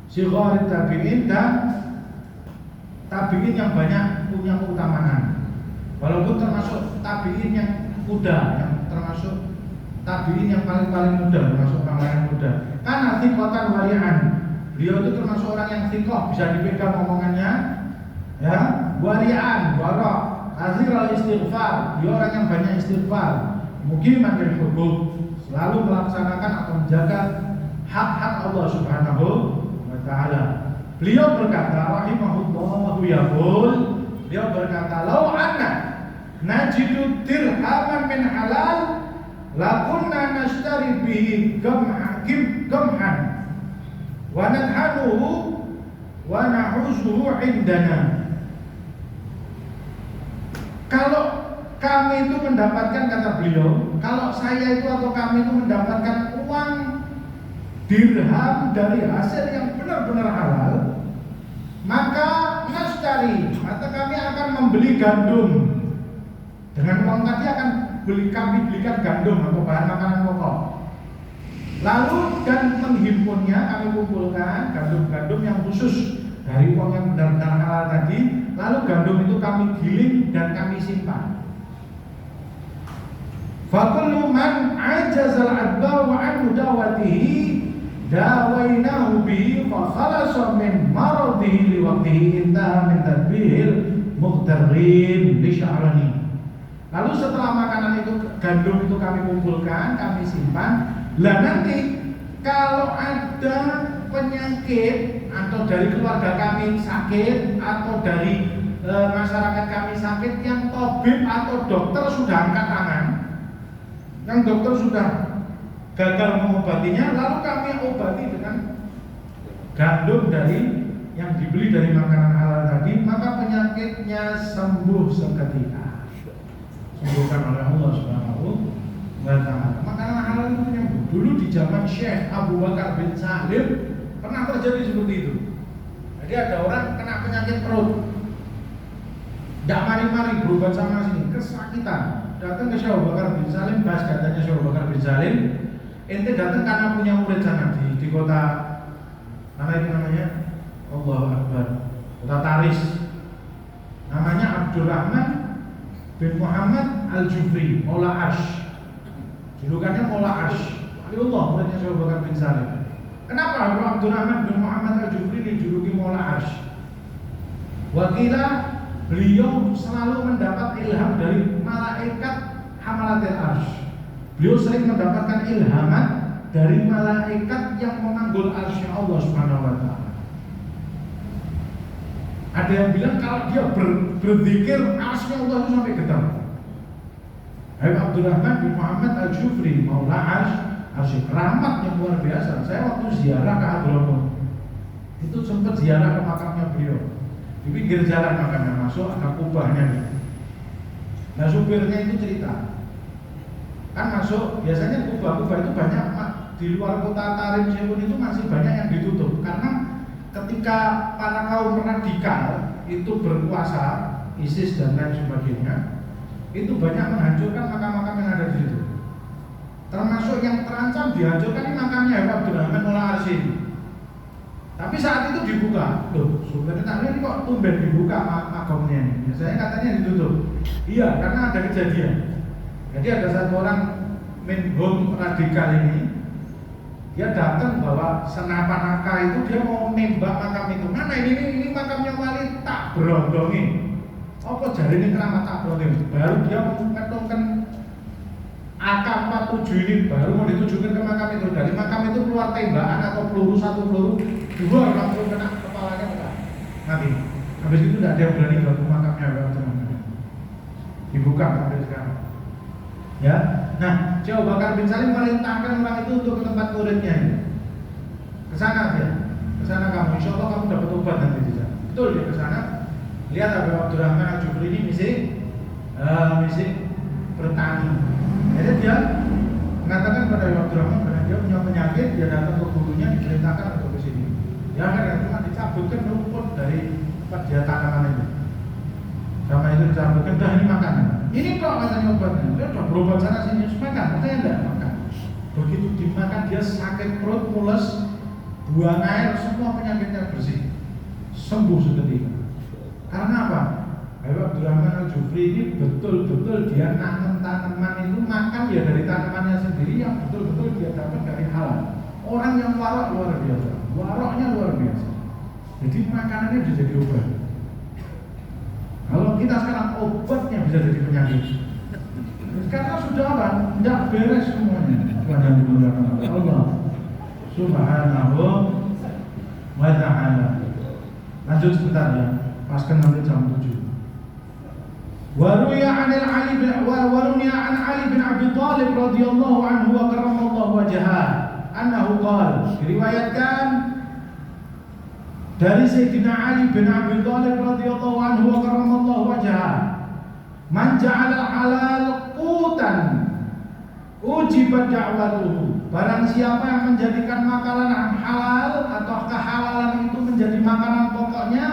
sigharit tabi'in dan tabi'in yang banyak punya keutamaan. Walaupun termasuk tabi'in yang muda, yang termasuk tabi'in yang paling muda, termasuk orang muda. Karena thiqatan wari'an, beliau itu termasuk orang yang thiqah, bisa dipegang omongannya, ya, wari'an, wara', azhirul istighfar, dia orang yang banyak istighfar, muqiman bil hudud, selalu melaksanakan atau menjaga hak-hak Allah Subhanahu wa ta'ala. Beliau berkata rahimahullahu yaqul, beliau berkata law anna najidu dirhaman min halal lakunna nashtari bihi gamhan wa nadhanuhu wa nahuzuhu indana. Kalau kami itu mendapatkan, kata beliau, kalau saya itu atau kami itu mendapatkan uang dirham dari hasil yang benar-benar halal, maka nashtari, atau kami akan membeli gandum. Dengan uang tadi akan kami belikan gandum atau bahan makanan pokok. Lalu dan menghimpunnya kami kumpulkan gandum-gandum yang khusus dari uang yang benar-benar halal tadi. Lalu gandum itu kami giling dan kami simpan. Fakullu man ajazal adba wa an mudawatihi dawainahu bihi fa khalasa min maradihi li waqtihi intaha min tadbihil muqtarrin li sya'rani. Lalu setelah makanan itu, gandum itu kami kumpulkan, kami simpan. Lah nanti kalau ada penyakit atau dari keluarga kami sakit atau dari masyarakat kami sakit yang tabib atau dokter sudah angkat tangan, yang dokter sudah gagal mengobatinya, lalu kami obati dengan gandum dari yang dibeli dari makanan halal tadi, maka penyakitnya sembuh seketika. Sembuhkan oleh Allah Subhanahu wa ta'ala. Makanan halal itu menyembuh. Dulu di zaman Syekh Abu Bakar bin Salim pernah terjadi seperti itu. Jadi ada orang kena penyakit perut, tidak mari-mari berobat sama sini, kesakitan. Datang ke Syekh Abu Bakar bin Salim, bahas katanya Syekh Abu Bakar bin Salim, ente datang karena punya murid sana di kota mana itu namanya? Allahu Akbar, kota Taris. Namanya Abdurrahman bin Muhammad Al-Jufri, Maula Ash. Julukannya Maula Ash. Allah, muridnya Syekh Abu Bakar bin Salim. Kenapa Abdurrahman bin Muhammad Al-Jufri dijuluki Maula Ash? Wakilah beliau selalu mendapat ilham dari malaikat Hamalatil Arsh. Beliau sering mendapatkan ilhaman dari malaikat yang memanggul arsy Allah Subhanahu wa ta'ala. Ada yang bilang kalau dia berzikir arsy Allah itu sampai getar. Habib Abdurrahman bin Muhammad Al-Jufri, Maula Arsy, keramat yang luar biasa. Saya waktu ziarah ke Hadramut, itu sempat ziarah ke makamnya beliau. Di pinggir jalan makamnya, masuk ada kubahnya. Nah supirnya itu cerita, kan masuk biasanya kubah-kubah itu banyak di luar kota Tarim Sewun itu masih banyak yang ditutup karena ketika para kaum radikal itu berkuasa, ISIS dan lain sebagainya, itu banyak menghancurkan makam-makam yang ada di situ. Termasuk yang terancam dihancurkan ini makamnya Habib Abdurrahman Mullah Arsyid. Tapi saat itu dibuka. Loh, sebenarnya ini kok tumben dibuka makamnya ini? Biasanya katanya ditutup. Iya, karena ada kejadian. Jadi ada satu orang minhum radikal ini, dia datang bawa senapan AK itu, dia mau nembak makam itu. Mana ini makamnya wali, tak berondongin. Apa jari ini keramat tak berondongin. Baru dia mengetungkan AK-47 ini, baru mau ditujukan ke makam itu. Dari makam itu keluar tembakan atau peluru, satu peluru, dua langsung kena kepalanya, mati. Habis itu tidak ada yang berani ke makamnya, dibuka sampai sekarang. Ya, nah, Syekh Abu Bakar bin Salim merintahkan orang itu untuk ke tempat muridnya ini. Ke sana dia, ke sana kamu. Insya Allah kamu dapat obat nanti di sana. Betul dia ke sana. Lihat Habib Abdurrahman Al-Jufri ini misi bertani. Jadi dia mengatakan pada Habib Abdurrahman karena dia punya penyakit, dia datang ke gurunya diperintahkan untuk ke sini. Ya kan cuma dicabutkan rumput dari tempat dia tanaman itu. Sama itu dicabutkan, dah ini makanan. Ini kok katanya obatnya, dia udah berobat sana sini, makan, katanya enggak makan. Begitu dimakan dia sakit perut, mules, buang air, semua penyakitnya bersih, sembuh seketika. Karena apa? Habib Abdurrahman Al-Jufri ini betul-betul dia nanam tanaman itu makan ya dari tanamannya sendiri yang betul-betul dia dapat dari halal. Orang yang warok luar biasa, waroknya luar biasa. Jadi makanannya bisa jadi obat. Kalau kita sekarang obatnya bisa jadi penyakit. Karena sudah apa? Tidak beres semuanya. Pada Allah Subhanahu wa ta'ala. Lanjut sebentar ya. Paskan nanti jam 7. Waruya an Ali bin Abi Thalib radhiyallahu anhu wa karramallahu wajhah annahu qala, diriwayatkan dari Sayyidina Ali bin Abi Thalib radhiyallahu anhu wa karramallahu wajhah, man ja'ala halal qutan ujibat da'watuhu, barang siapa yang menjadikan makanan halal atau kehalalan itu menjadi makanan pokoknya,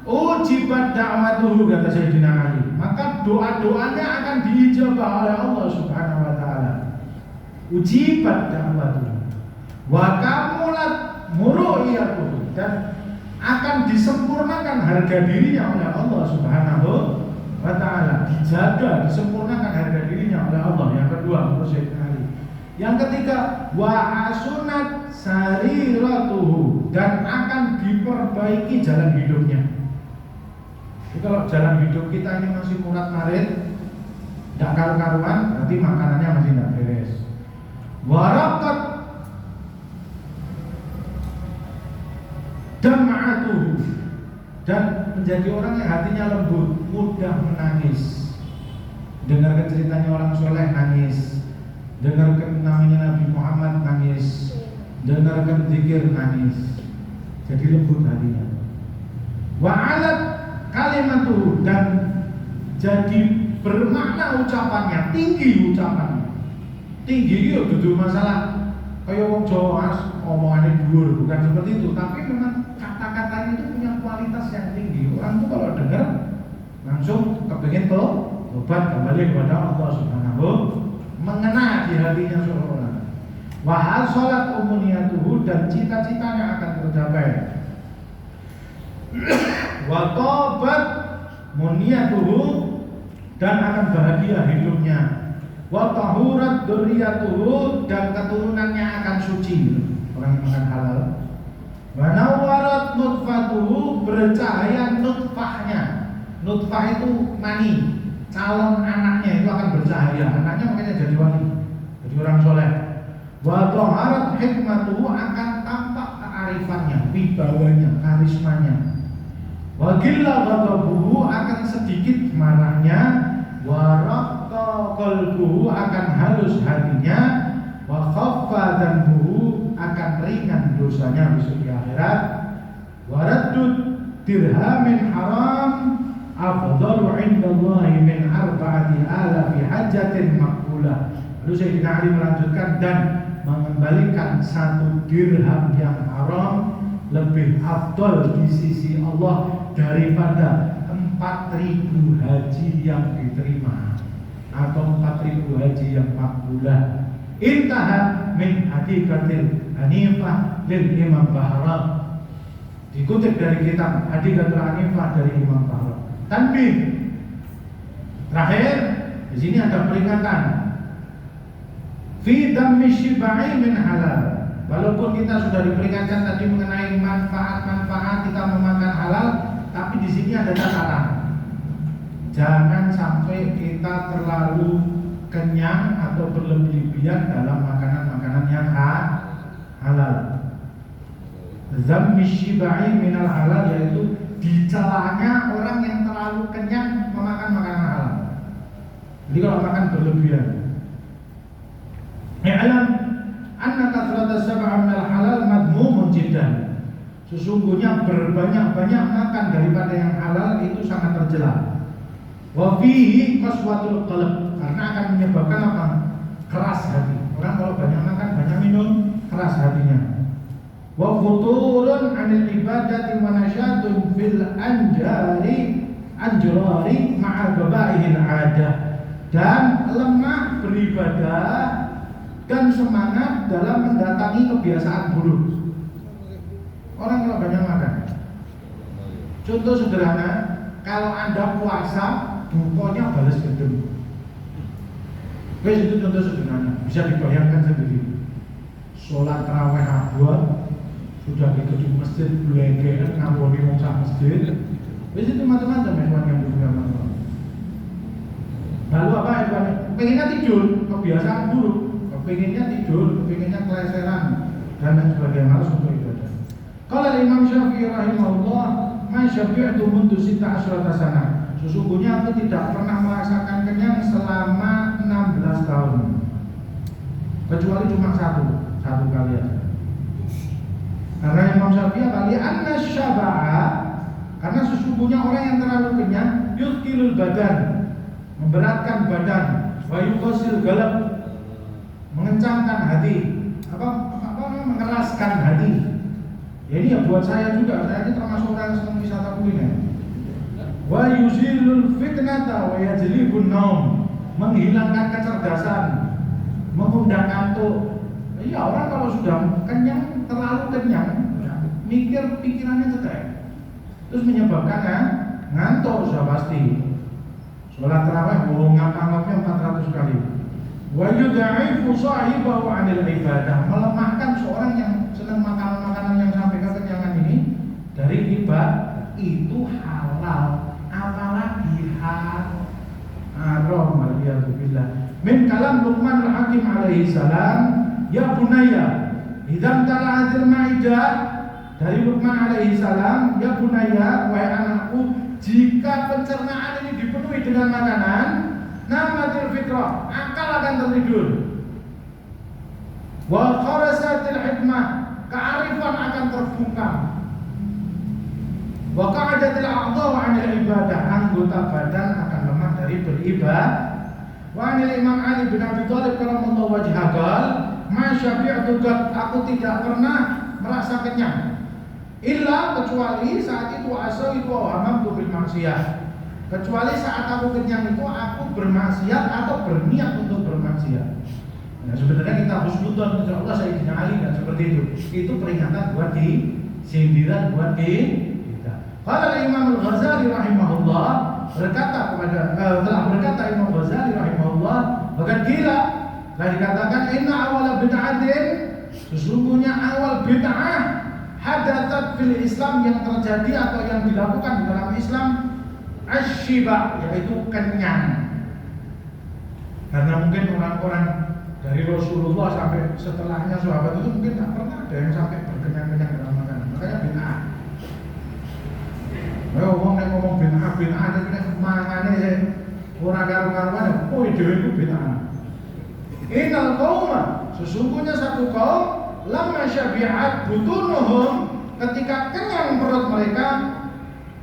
ujibat da'watuhu, kata Sayyidina Ali, maka doa-doanya akan diijabah oleh Allah Subhanahu wa taala. Ujibat da'watuhu wa kamulat muru'iyatuhu, dan akan disempurnakan harga dirinya oleh Allah Subhanahu wa ta'ala, dijaga, disempurnakan harga dirinya oleh Allah. Yang kedua, menurut Sayyidina Ali. Yang ketiga, wa hasunat sariratuhu, dan akan diperbaiki jalan hidupnya. Jadi kalau jalan hidup kita ini masih murat marit, tidak karu-karuan, berarti makanannya masih tidak beres. Warakat dam'atuhu, dan menjadi orang yang hatinya lembut, mudah menangis. Dengarkan ceritanya orang soleh, nangis. Dengarkan namanya Nabi Muhammad, nangis. Dengarkan zikir, nangis. Jadi lembut hatinya. Wa'alat kalimatuhu, dan jadi bermakna ucapannya, tinggi ucapannya. Tinggi itu duduk masalah kayak wong Jawa omongannya dhuwur, bukan seperti itu, tapi memang kata-katanya itu punya kualitas yang tinggi. Orang tuh kalau dengar langsung kepingin tobat kembali kepada Allah Subhanahu, mengena di hatinya seorang. Wa hasalat umuniyatuhu, dan cita-citanya akan tercapai. Wa tabat muniyatuhu, dan akan bahagia hidupnya. Wa tahurat dzurriyyatuhu, dan keturunannya akan suci, orang yang makan halal. Wa nawwarat nutfatuhu, bercahaya nutfahnya. Nutfah itu mani, calon anaknya itu akan bercahaya, anaknya makanya jadi wali, jadi orang soleh. Wa taharat hikmatuhu, akan tampak kearifannya, wibawanya, karismanya. Wa qilla ghadabuhu, akan sedikit marahnya. Wa raqqa qalbuhu, akan halus hatinya. Wa khaffa dhanbuhu, akan ringan dosanya besok di akhirat. Wa raddud dirhamin haram afdalu indallahi min arba'ati alafi hajjatin maqbulah. Lalu Sayyidina Ali melanjutkan, dan mengembalikan satu dirham yang haram lebih afdol di sisi Allah daripada 4.000 haji yang diterima atau 4.000 haji yang makbulah. Intaha min hadikatil Hanifah lil Imam Bahram. Dikutip dari kitab Hadikatul Hanifah dari Imam Bahram. Tanbih. Terakhir, di sini ada peringatan. Fi dammi syibai min halal. Walaupun kita sudah diperingatkan tadi mengenai manfaat-manfaat kita memakan halal, tapi di sini ada catatan. Jangan sampai kita terlalu kenyang atau berlebihan dalam makanan-makanan yang halal. Zammi syibai minal halal, yaitu dicelanya orang yang terlalu kenyang memakan makanan halal. Jadi kalau makan berlebihan. Ya'lam anna kathrata sab'a minal halal madmumun jiddan. Sesungguhnya berbanyak-banyak makan daripada yang halal itu sangat tercela. Wa fihi qaswatul qalb, karena akan menyebabkan apa? Keras hati. Orang kalau banyak makan, banyak minum, keras hatinya. Wa futurun 'anil ibadati wa nasyatun fil anjari ma'a gabaihil 'adah. Dan lemah beribadah dan semangat dalam mendatangi kebiasaan buruk. Orang kalau banyak makan. Contoh sederhana, kalau Anda puasa, bukonya balas gedung. Wes itu contoh sederhana, bisa dibayangkan sendiri. Sholat tarawih abad, sudah di gedung masjid belegean ngamboni wong sak masjid. Wes itu macam-macam yang beragama. Lalu apa ya? Pengennya tidur, kebiasaan buruk. Pengennya tidur, pengennya keleseran dan lain sebagainya, harus untuk ibadah. Kalau Imam Syafi'i rahimahullah, ma syafi'tu mundu sita asyrata sana. Sesungguhnya aku tidak pernah merasakan kenyang selama 16 tahun. Kecuali cuma satu kali aja. Karena Imam Syafi'i kali anna syaba'a, karena sesungguhnya orang yang terlalu kenyang yuthqilul badan, memberatkan badan, wa yuqasil galab, mengencangkan hati, mengeraskan hati. Ya ini ya buat saya juga, saya ini termasuk orang yang senang wisata kuliner. Wa yuzilul fitnata wa yajlibun naum, menghilangkan kecerdasan, mengundang ngantuk. Iya, orang kalau sudah kenyang, terlalu kenyang, mikir pikirannya cetek, terus menyebabkan ngantuk sudah pasti. Sholat tarawih ngapa-ngapnya 400 kali. Wa yudha'ifu sahibahu 'anil ibadah, melemahkan seorang yang senang makanan-makanan yang sampai kekenyangan ini dari ibadah. Itu halal, apalagi haram. Waliyadzubillah. Min kalam Luqman al-Hakim alaihi salam, ya bunayya idza tala'atil ma'idah, dari Luqman alaihi salam, ya bunayya, wahai anakku, jika pencernaan ini dipenuhi dengan makanan, namatil fitrah, akal akan tertidur. Wa kharasatil hikmah, kearifan akan terbungkam. Wa qa'adatil a'dha 'anil ibadah, anggota badan akan lemah dari beribadah. Wa 'anil Imam Ali bin Abi Thalib karamallahu wajhahu qala, ma syabi'tu qad, aku tidak pernah merasa kenyang. Illa, kecuali saat itu asal itu hamamtu bil maksiyah. Kecuali saat aku kenyang itu aku bermaksiat atau berniat untuk bermaksiat. Nah, sebenarnya kita harus nonton, insya Allah Sayyidina Ali dan seperti itu. Itu peringatan buat di, sindiran buat di kita. Kalau Imam Al-Ghazali rahimahullah telah berkata Imam Ghazali rahimahullah, bahkan gila telah dikatakan inna awala bid'atin, sesungguhnya awal bid'ah hadatsat fil Islam, yang terjadi atau yang dilakukan di dalam Islam, asyiba, yaitu kenyang. Karena mungkin orang-orang dari Rasulullah sampai setelahnya sahabat itu mungkin tak pernah ada yang sampai berkenyang-kenyang dalam makanan. Makanya bid'ah. Wong nek ngomong bid'ah nek mangane ora karo-karuan, kowe dhewe iku bid'ah. Innal qauma, sesungguhnya satu kaum, lamma syabi'at butunuhum, ketika kenyang perut mereka,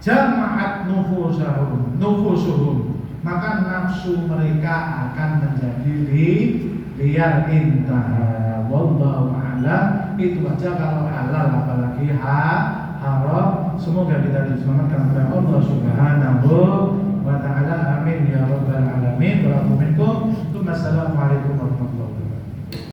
jama'at nufusuhum, maka nafsu mereka akan menjadi liar. Intah wallahu a'lam. Itu aja kalau halal, apalagi haram. Semoga kita diselamatkan oleh Allah Subhanahu wa ta'ala. Amin ya rabbal alamin. Assalamualaikum warahmatullahi wabarakatuh.